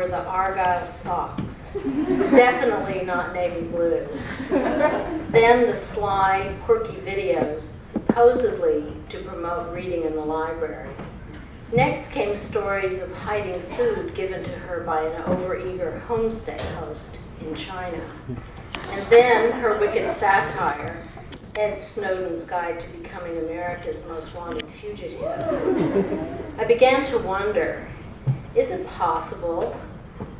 were the Argyle socks. Definitely not navy blue. Then the sly, quirky videos, supposedly to promote reading in the library. Next came stories of hiding food given to her by an overeager homestay host in China. And then her wicked satire, Ed Snowden's Guide to Becoming America's Most Wanted Fugitive. I began to wonder, is it possible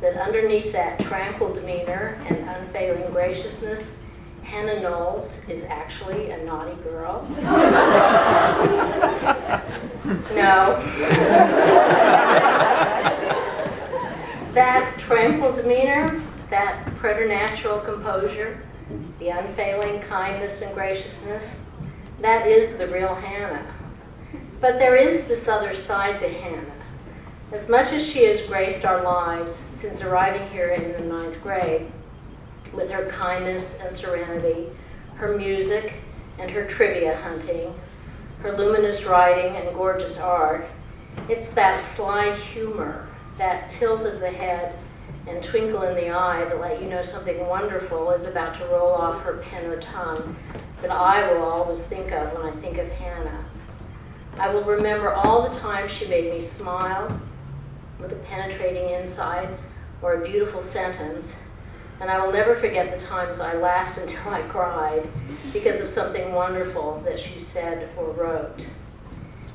that underneath that tranquil demeanor and unfailing graciousness, Hannah Knowles is actually a naughty girl? No. That tranquil demeanor, that preternatural composure, the unfailing kindness and graciousness, that is the real Hannah. But there is this other side to Hannah. As much as she has graced our lives since arriving here in the 9th grade, with her kindness and serenity, her music and her trivia hunting, her luminous writing and gorgeous art, it's that sly humor, that tilt of the head and twinkle in the eye that let you know something wonderful is about to roll off her pen or tongue that I will always think of when I think of Hannah. I will remember all the times she made me smile with a penetrating insight or a beautiful sentence, and I will never forget the times I laughed until I cried because of something wonderful that she said or wrote.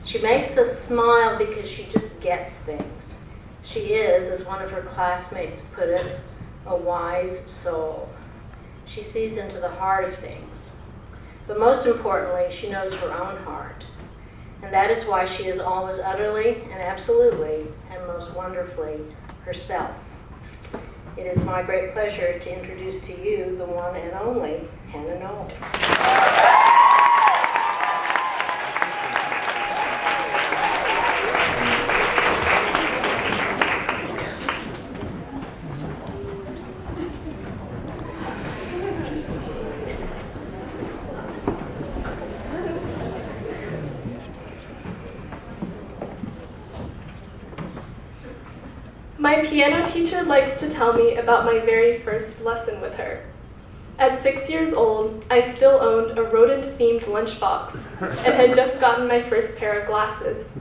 She makes us smile because she just gets things. She is, as one of her classmates put it, a wise soul. She sees into the heart of things. But most importantly, she knows her own heart. And that is why she is always utterly and absolutely and most wonderfully herself. It is my great pleasure to introduce to you the one and only Hannah Knowles. My piano teacher likes to tell me about my very first lesson with her. At 6 years old, I still owned a rodent-themed lunchbox and had just gotten my first pair of glasses.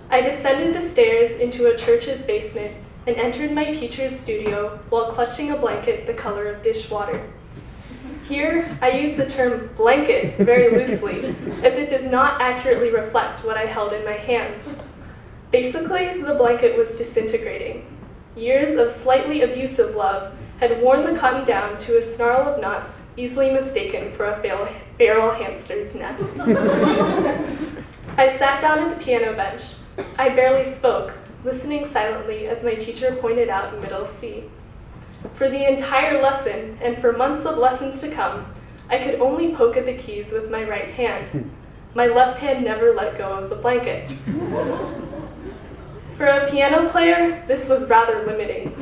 I descended the stairs into a church's basement and entered my teacher's studio while clutching a blanket the color of dishwater. Here, I use the term blanket very loosely, as it does not accurately reflect what I held in my hands. Basically, the blanket was disintegrating. Years of slightly abusive love had worn the cotton down to a snarl of knots easily mistaken for a feral hamster's nest. I sat down at the piano bench. I barely spoke, listening silently as my teacher pointed out middle C. For the entire lesson, and for months of lessons to come, I could only poke at the keys with my right hand. My left hand never let go of the blanket. For a piano player, this was rather limiting.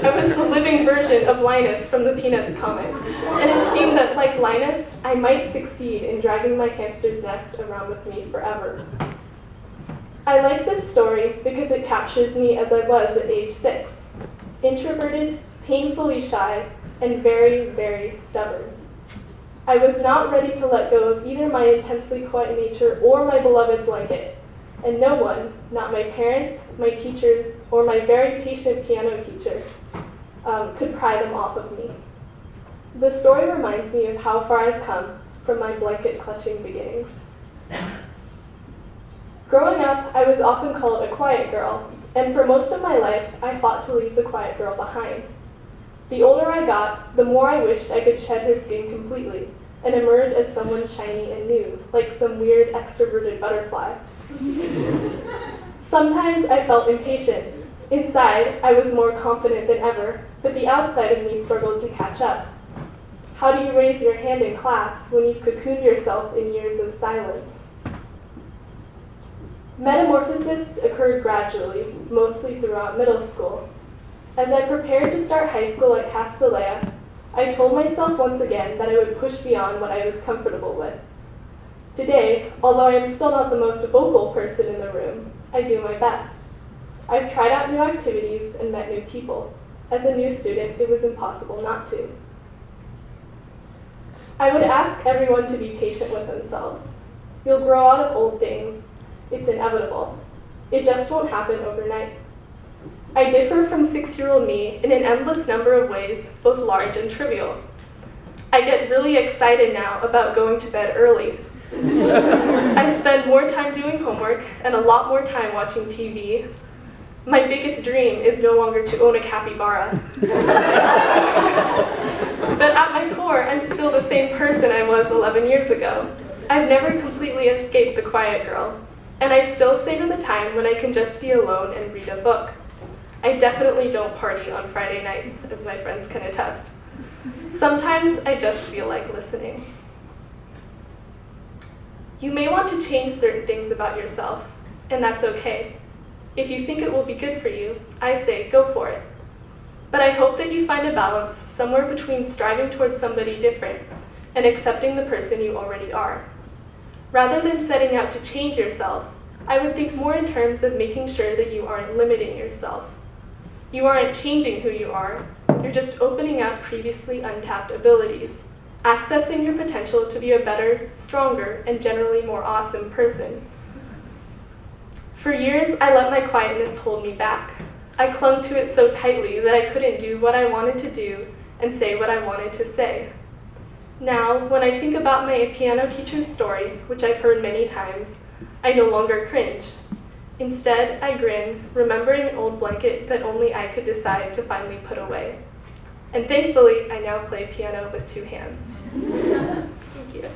I was the living version of Linus from the Peanuts comics, and it seemed that, like Linus, I might succeed in dragging my hamster's nest around with me forever. I like this story because it captures me as I was at age 6, introverted, painfully shy, and very, very stubborn. I was not ready to let go of either my intensely quiet nature or my beloved blanket. And no one, not my parents, my teachers, or my very patient piano teacher, could pry them off of me. The story reminds me of how far I've come from my blanket-clutching beginnings. Growing up, I was often called a quiet girl, and for most of my life, I fought to leave the quiet girl behind. The older I got, the more I wished I could shed her skin completely and emerge as someone shiny and new, like some weird extroverted butterfly. Sometimes I felt impatient. Inside, I was more confident than ever, but the outside of me struggled to catch up. How do you raise your hand in class when you've cocooned yourself in years of silence? Metamorphosis occurred gradually, mostly throughout middle school. As I prepared to start high school at Castellea, I told myself once again that I would push beyond what I was comfortable with. Today, although I am still not the most vocal person in the room, I do my best. I've tried out new activities and met new people. As a new student, it was impossible not to. I would ask everyone to be patient with themselves. You'll grow out of old things. It's inevitable. It just won't happen overnight. I differ from 6-year-old me in an endless number of ways, both large and trivial. I get really excited now about going to bed early. I spend more time doing homework and a lot more time watching TV. My biggest dream is no longer to own a capybara. But at my core, I'm still the same person I was 11 years ago. I've never completely escaped the quiet girl, and I still savor the time when I can just be alone and read a book. I definitely don't party on Friday nights, as my friends can attest. Sometimes I just feel like listening. You may want to change certain things about yourself, and that's okay. If you think it will be good for you, I say go for it. But I hope that you find a balance somewhere between striving towards somebody different and accepting the person you already are. Rather than setting out to change yourself, I would think more in terms of making sure that you aren't limiting yourself. You aren't changing who you are, you're just opening up previously untapped abilities, accessing your potential to be a better, stronger, and generally more awesome person. For years, I let my quietness hold me back. I clung to it so tightly that I couldn't do what I wanted to do and say what I wanted to say. Now, when I think about my piano teacher's story, which I've heard many times, I no longer cringe. Instead, I grin, remembering an old blanket that only I could decide to finally put away. And thankfully, I now play piano with 2 hands. Thank you.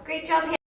Great job, Hannah.